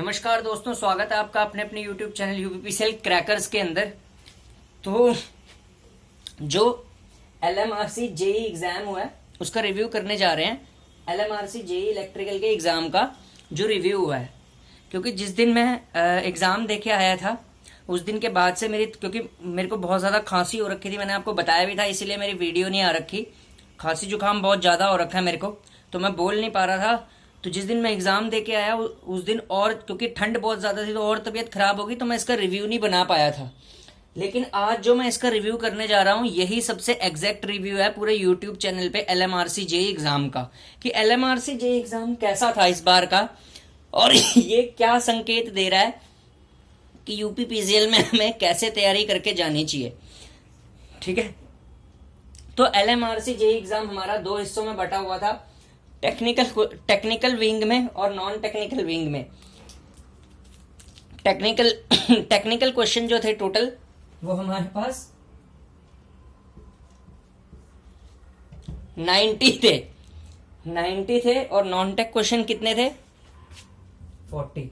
नमस्कार दोस्तों, स्वागत है आपका अपने अपने YouTube चैनल यूपीपीसीएल क्रैकर्स के अंदर। तो जो LMRC जेई एग्जाम हुआ है उसका रिव्यू करने जा रहे हैं। LMRC जेई इलेक्ट्रिकल के एग्जाम का जो रिव्यू हुआ है, क्योंकि जिस दिन मैं एग्जाम देके आया था उस दिन के बाद से क्योंकि मेरे को बहुत ज़्यादा खांसी हो रखी थी, मैंने आपको बताया भी था, इसीलिए मेरी वीडियो नहीं आ रखी। खांसी जुकाम बहुत ज़्यादा हो रखा है मेरे को, तो मैं बोल नहीं पा रहा था। तो जिस दिन मैं एग्ज़ाम दे के आया उस दिन और क्योंकि ठंड बहुत ज़्यादा थी तो और तबीयत ख़राब होगी, तो मैं इसका रिव्यू नहीं बना पाया था। लेकिन आज जो मैं इसका रिव्यू करने जा रहा हूँ यही सबसे एग्जैक्ट रिव्यू है पूरे यूट्यूब चैनल पे LMRC जेई एग्ज़ाम का, कि LMRC जेई एग्ज़ाम कैसा था इस बार का और ये क्या संकेत दे रहा है कि यूपीपीसीएल में हमें कैसे तैयारी करके जानी चाहिए। ठीक है, तो LMRC जेई एग्ज़ाम हमारा दो हिस्सों में बटा हुआ था, टेक्निकल विंग में और नॉन टेक्निकल विंग में। टेक्निकल क्वेश्चन जो थे टोटल वो हमारे पास 90 थे और नॉन टेक क्वेश्चन कितने थे? 40।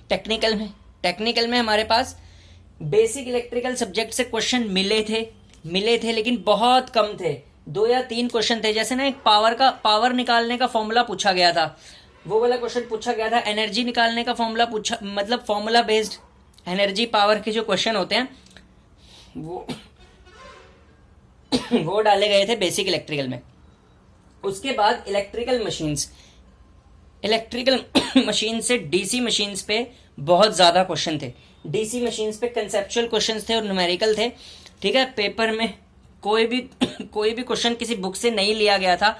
टेक्निकल में हमारे पास बेसिक इलेक्ट्रिकल सब्जेक्ट से क्वेश्चन मिले थे लेकिन बहुत कम थे, 2 या 3 क्वेश्चन थे। जैसे ना एक पावर निकालने का फॉर्मूला पूछा गया था, वो वाला क्वेश्चन पूछा गया था। एनर्जी निकालने का फॉर्मूला पूछा, मतलब फॉर्मूला बेस्ड एनर्जी पावर के जो क्वेश्चन होते हैं वो डाले गए थे बेसिक इलेक्ट्रिकल में। उसके बाद इलेक्ट्रिकल मशीन से डीसी मशीन्स पे बहुत ज़्यादा क्वेश्चन थे। डीसी मशीन्स पे कंसेप्चुअल क्वेश्चंस थे और न्यूमेरिकल थे। ठीक है, पेपर में कोई भी क्वेश्चन किसी बुक से नहीं लिया गया था।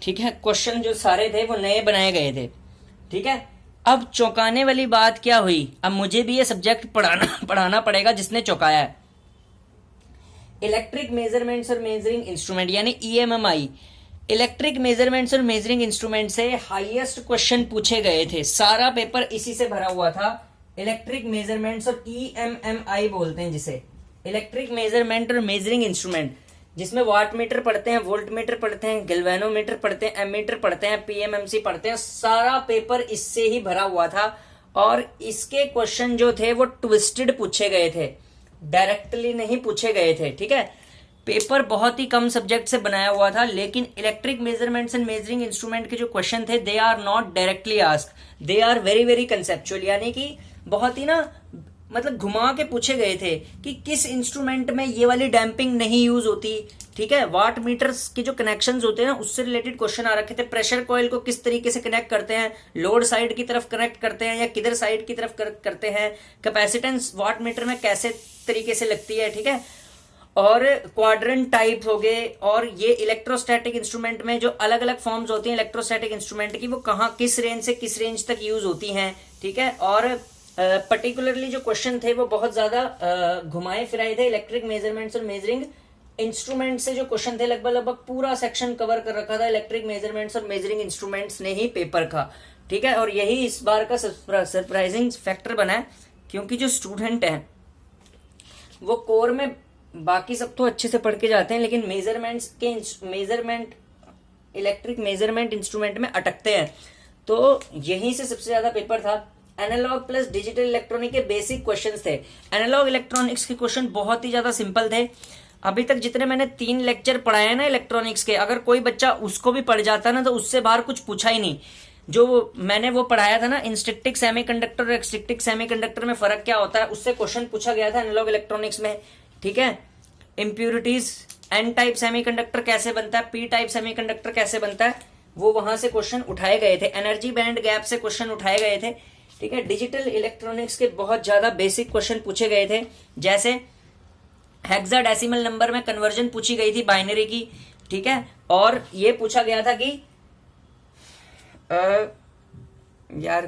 ठीक है, क्वेश्चन जो सारे थे वो नए बनाए गए थे। ठीक है, अब चौंकाने वाली बात क्या हुई, अब मुझे भी ये सब्जेक्ट पढ़ाना पड़ेगा जिसने चौंकाया है। इलेक्ट्रिक मेजरमेंट्स और मेजरिंग इंस्ट्रूमेंट यानी EMMI, इलेक्ट्रिक मेजरमेंट्स और मेजरिंग इंस्ट्रूमेंट से हाईएस्ट क्वेश्चन पूछे गए थे। सारा पेपर इसी से भरा हुआ था। इलेक्ट्रिक मेजरमेंट्स और EMMI बोलते हैं जिसे, इलेक्ट्रिक मेजरमेंट और मेजरिंग इंस्ट्रूमेंट, जिसमें वाट मीटर पढ़ते हैं, वोल्ट मीटर पढ़ते हैं, गैल्वेनोमीटर पढ़ते हैं, एमीटर पढ़ते हैं, PMMC पढ़ते हैं। सारा पेपर इससे ही भरा हुआ था और इसके क्वेश्चन जो थे वो ट्विस्टेड पूछे गए थे, डायरेक्टली नहीं पूछे गए थे। ठीक है, पेपर बहुत ही कम सब्जेक्ट से बनाया हुआ था, लेकिन electric measurements and measuring instrument के जो क्वेश्चन थे they are not directly ask, they are very very conceptual, यानी कि बहुत ही ना मतलब घुमा के पूछे गए थे कि किस इंस्ट्रूमेंट में ये वाली डैम्पिंग नहीं यूज होती। ठीक है, वाट मीटर्स के जो कनेक्शंस होते हैं ना उससे रिलेटेड क्वेश्चन आ रखे थे। प्रेशर कॉइल को किस तरीके से कनेक्ट करते हैं, लोड साइड की तरफ कनेक्ट करते हैं या किधर साइड की तरफ करते हैं, कैपेसिटेंस वाट मीटर में कैसे तरीके से लगती है। ठीक है, और क्वाड्रेंट टाइप हो गए, और ये इलेक्ट्रोस्टैटिक इंस्ट्रूमेंट में जो अलग अलग फॉर्म्स होती हैं इलेक्ट्रोस्टैटिक इंस्ट्रूमेंट की, वो कहाँ किस रेंज से किस रेंज तक यूज होती हैं। ठीक है, और पर्टिकुलरली जो क्वेश्चन थे वो बहुत ज्यादा घुमाए फिराए थे। इलेक्ट्रिक मेजरमेंट्स और मेजरिंग इंस्ट्रूमेंट से जो क्वेश्चन थे लगभग पूरा सेक्शन कवर कर रखा था इलेक्ट्रिक मेजरमेंट्स और मेजरिंग इंस्ट्रूमेंट्स ने ही पेपर का। ठीक है, और यही इस बार का सरप्राइजिंग फैक्टर बना है, क्योंकि जो स्टूडेंट हैं वो कोर में बाकी सब तो अच्छे से पढ़ के जाते हैं, लेकिन इलेक्ट्रिक मेजरमेंट इंस्ट्रूमेंट में अटकते हैं। तो यहीं से सबसे ज्यादा पेपर था। एनालॉग प्लस डिजिटल इलेक्ट्रॉनिक के बेसिक क्वेश्चंस थे। एनालॉग इलेक्ट्रॉनिक्स के क्वेश्चन बहुत ही ज्यादा सिंपल थे। अभी तक जितने मैंने 3 लेक्चर पढ़ाए ना इलेक्ट्रॉनिक्स के, अगर कोई बच्चा उसको भी पढ़ जाता ना तो उससे बाहर कुछ पूछा ही नहीं। जो मैंने वो पढ़ाया था ना, इंस्ट्रिक्टिक सेमीकंडक्टर और एक्सट्रिक्टिक सेमीकंडक्टर में फर्क क्या होता है, उससे क्वेश्चन पूछा गया था एनालॉग इलेक्ट्रॉनिक्स में। ठीक है, इम्प्यूरिटीज, N टाइप सेमीकंडक्टर कैसे बनता है, P टाइप सेमीकंडक्टर कैसे बनता है, वो वहां से क्वेश्चन उठाए गए थे। एनर्जी बैंड गैप से क्वेश्चन उठाए गए थे। ठीक है, डिजिटल इलेक्ट्रॉनिक्स के बहुत ज्यादा बेसिक क्वेश्चन पूछे गए थे, जैसे हेक्साडेसिमल नंबर में कन्वर्जन पूछी गई थी बाइनरी की। ठीक है, और ये पूछा गया था कि यार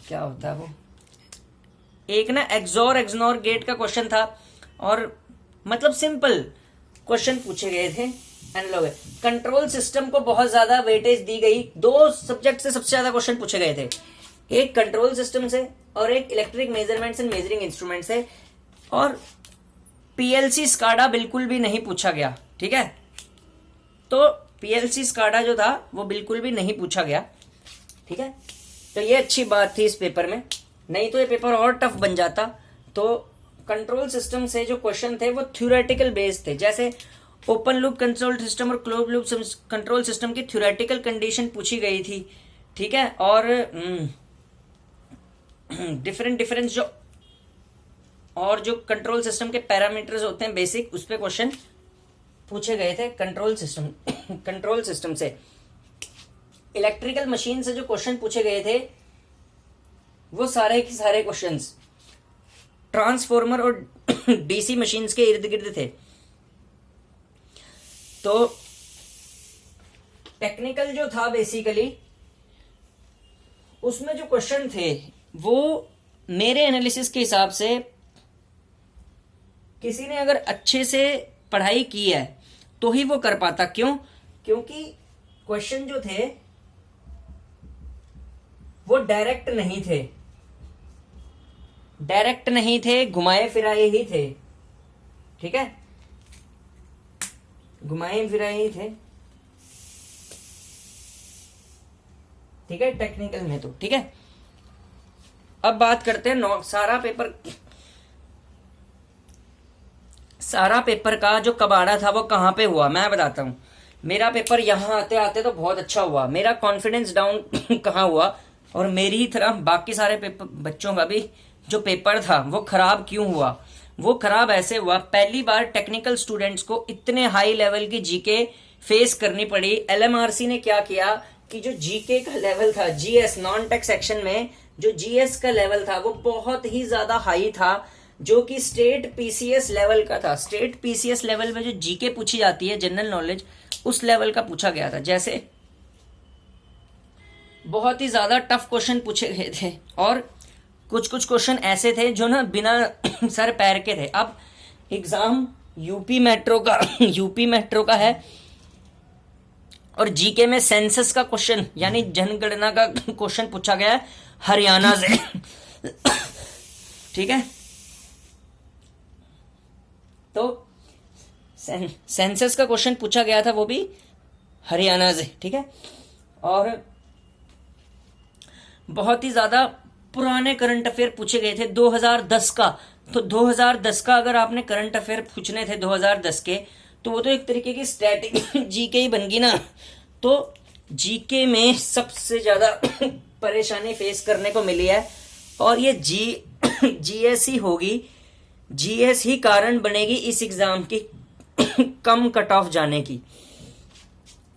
क्या होता है वो, एक ना एक्सोर गेट का क्वेश्चन था, और मतलब सिंपल क्वेश्चन पूछे गए थे। एनालॉग कंट्रोल सिस्टम को बहुत ज्यादा वेटेज दी गई। 2 सब्जेक्ट से सबसे ज्यादा क्वेश्चन पूछे गए थे, एक कंट्रोल सिस्टम से और एक electric measurements and measuring instrument से, और PLC स्काडा बिल्कुल भी नहीं पूछा गया। ठीक है, तो PLC स्काडा जो था वो बिल्कुल भी नहीं पूछा गया। ठीक है, तो ये अच्छी बात थी इस पेपर में, नहीं तो ये पेपर और टफ बन जाता। तो कंट्रोल सिस्टम से जो क्वेश्चन थे वो थ्योरेटिकल बेस्ड थे, जैसे ओपन लूप कंट्रोल सिस्टम और क्लोज लूप कंट्रोल सिस्टम की थ्योरेटिकल कंडीशन पूछी गई थी, ठीक है, और डिफरेंट जो कंट्रोल सिस्टम के पैरामीटर्स होते हैं बेसिक, उस पे क्वेश्चन पूछे गए थे कंट्रोल सिस्टम से। इलेक्ट्रिकल मशीन से जो क्वेश्चन पूछे गए थे वो सारे के सारे क्वेश्चंस ट्रांसफॉर्मर और डीसी मशीन्स के इर्द गिर्द थे। तो टेक्निकल जो था बेसिकली, उसमें जो क्वेश्चन थे वो मेरे एनालिसिस के हिसाब से किसी ने अगर अच्छे से पढ़ाई की है तो ही वो कर पाता। क्यों? क्योंकि क्वेश्चन जो थे वो डायरेक्ट नहीं थे, घुमाए फिराए ही थे, ठीक है, घुमाए फिराए ही थे, ठीक है, टेक्निकल में तो ठीक है। अब बात करते हैं सारा पेपर का जो कबाड़ा था वो कहाँ पे हुआ, मैं बताता हूँ। मेरा पेपर यहाँ आते आते तो बहुत अच्छा हुआ, मेरा कॉन्फिडेंस डाउन कहाँ हुआ, और मेरी ही तरह बाकी सारे बच्चों का भी जो पेपर था वो खराब क्यों हुआ। वो खराब ऐसे हुआ, पहली बार टेक्निकल स्टूडेंट्स को इतने हाई लेवल की जीके फेस करनी पड़ी। एलएमआरसी ने क्या किया कि जो जीके का लेवल था, जीएस नॉन टेक सेक्शन में जो जीएस का लेवल था वो बहुत ही ज्यादा हाई था, जो कि स्टेट पीसीएस लेवल का था। स्टेट पीसीएस लेवल में जो जीके पूछी जाती है, जनरल नॉलेज, उस लेवल का पूछा गया था। जैसे बहुत ही ज्यादा टफ क्वेश्चन पूछे गए थे, और कुछ क्वेश्चन ऐसे थे जो ना बिना सर पैर के थे। अब एग्जाम यूपी मेट्रो का है, और जीके में सेंसस का क्वेश्चन यानी जनगणना का क्वेश्चन पूछा गया है हरियाणा से, ठीक है। तो सेंसस का क्वेश्चन पूछा गया था वो भी हरियाणा से, ठीक है, और बहुत ही ज्यादा पुराने करंट अफेयर पूछे गए थे 2010 का। तो 2010 का अगर आपने करंट अफेयर पूछने थे 2010 के, तो वो तो एक तरीके की स्टैटिक जीके ही बन गई ना। तो जीके में सबसे ज्यादा परेशानी फेस करने को मिली है, और ये जीएस ही होगी, जीएस ही कारण बनेगी इस एग्जाम की कम कट ऑफ जाने की।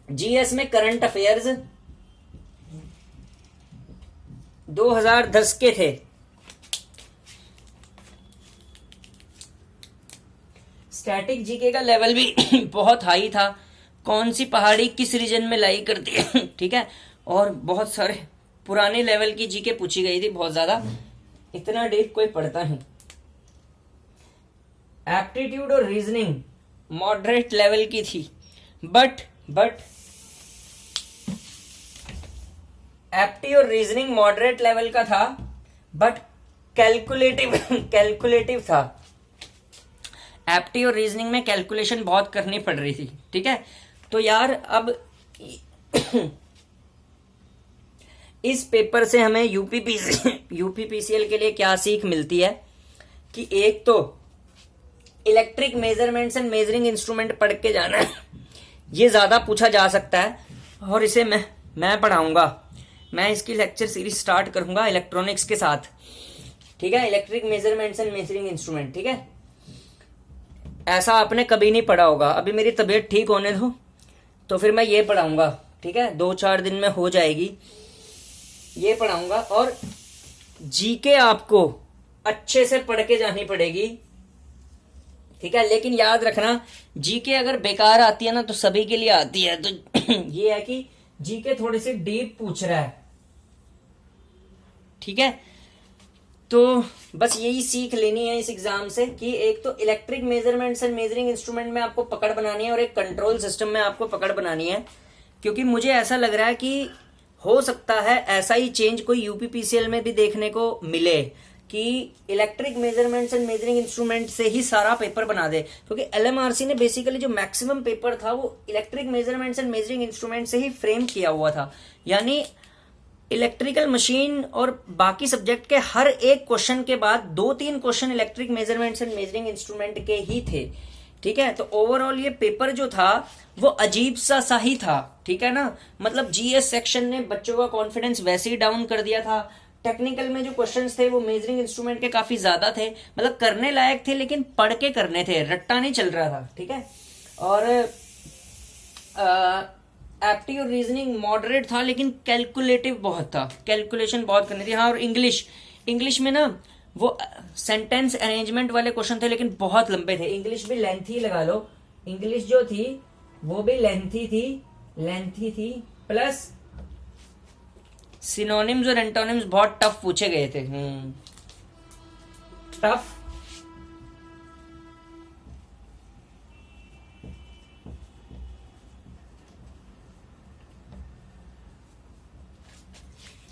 जीएस में करंट अफेयर्स 2010 के थे, स्टैटिक जीके का लेवल भी बहुत हाई था, कौन सी पहाड़ी किस रीजन में लाई करती है, ठीक है, और बहुत सारे पुराने लेवल की जीके पूछी गई थी, बहुत ज्यादा, इतना डीप कोई पढ़ता नहीं। एप्टीट्यूड और रीजनिंग मॉडरेट लेवल की थी, बट एप्टी और रीजनिंग मॉडरेट लेवल का था, बट कैलकुलेटिव था। एप्टी और रीजनिंग में कैलकुलेशन बहुत करनी पड़ रही थी, ठीक है। तो यार अब इस पेपर से हमें यूपीपीसीएल के लिए क्या सीख मिलती है कि एक तो electric measurements and measuring instrument पढ़ के जाना है, ये ज्यादा पूछा जा सकता है, और इसे मैं पढ़ाऊंगा। मैं इसकी लेक्चर सीरीज स्टार्ट करूंगा इलेक्ट्रॉनिक्स के साथ, ठीक है, electric measurements and measuring instrument, ठीक है। ऐसा आपने कभी नहीं पढ़ा होगा। अभी मेरी तबीयत ठीक होने दो, तो फिर मैं ये पढ़ाऊंगा, ठीक है, 2-4 दिन में हो जाएगी, ये पढ़ाऊंगा। और जीके आपको अच्छे से पढ़ के जानी पड़ेगी, ठीक है। लेकिन याद रखना, जीके अगर बेकार आती है ना तो सभी के लिए आती है। तो ये है कि जीके थोड़ी सी डीप पूछ रहा है, ठीक है। तो बस यही सीख लेनी है इस एग्जाम से कि एक तो electric measurements and measuring instrument में आपको पकड़ बनानी है, और एक कंट्रोल सिस्टम में आपको पकड़ बनानी है। क्योंकि मुझे ऐसा लग रहा है कि हो सकता है ऐसा ही चेंज कोई यूपीपीसीएल में भी देखने को मिले कि electric measurements and measuring instrument से ही सारा पेपर बना दे। क्योंकि एलएमआरसी ने बेसिकली जो मैक्सिमम पेपर था वो electric measurements and measuring instrument से ही फ्रेम किया हुआ था। यानी इलेक्ट्रिकल मशीन और बाकी सब्जेक्ट के हर एक क्वेश्चन के बाद 2-3 question electric measurements and measuring instrument के ही थे, ठीक है। तो ओवरऑल ये पेपर जो था वो अजीब सा ही था, ठीक है ना। मतलब जीएस सेक्शन ने बच्चों का कॉन्फिडेंस वैसे ही डाउन कर दिया था। टेक्निकल में जो क्वेश्चंस थे वो मेजरिंग इंस्ट्रूमेंट के काफी ज्यादा थे, मतलब करने लायक थे लेकिन पढ़ के करने थे, रट्टा नहीं चल रहा था, ठीक है। और एप्टी और रीजनिंग मॉडरेट था लेकिन कैलकुलेटिव बहुत था, कैलकुलेशन बहुत करनी थी। हाँ, और इंग्लिश में ना वो सेंटेंस अरेंजमेंट वाले क्वेश्चन थे लेकिन बहुत लंबे थे। इंग्लिश भी लेंथी लगा लो, इंग्लिश जो थी वो भी लेंथी थी प्लस सिनोनिम्स और एंटोनिम्स बहुत टफ पूछे गए थे। टफ।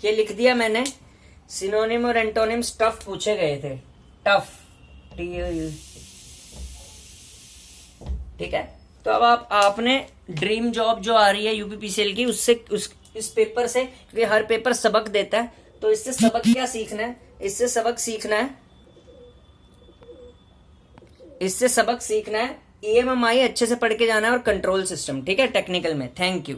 ये लिख दिया मैंने, सिनोनिम और एंटोनिम्स टफ पूछे गए थे, टफ, ठीक है। तो अब आपने ड्रीम जॉब जो आ रही है यूपीपीसीएल की इस पेपर से, क्योंकि हर पेपर सबक देता है, तो इससे सबक क्या सीखना है, इससे सबक सीखना है ईएमएमआई अच्छे से पढ़ के जाना है और कंट्रोल सिस्टम, ठीक है, टेक्निकल में। Thank you.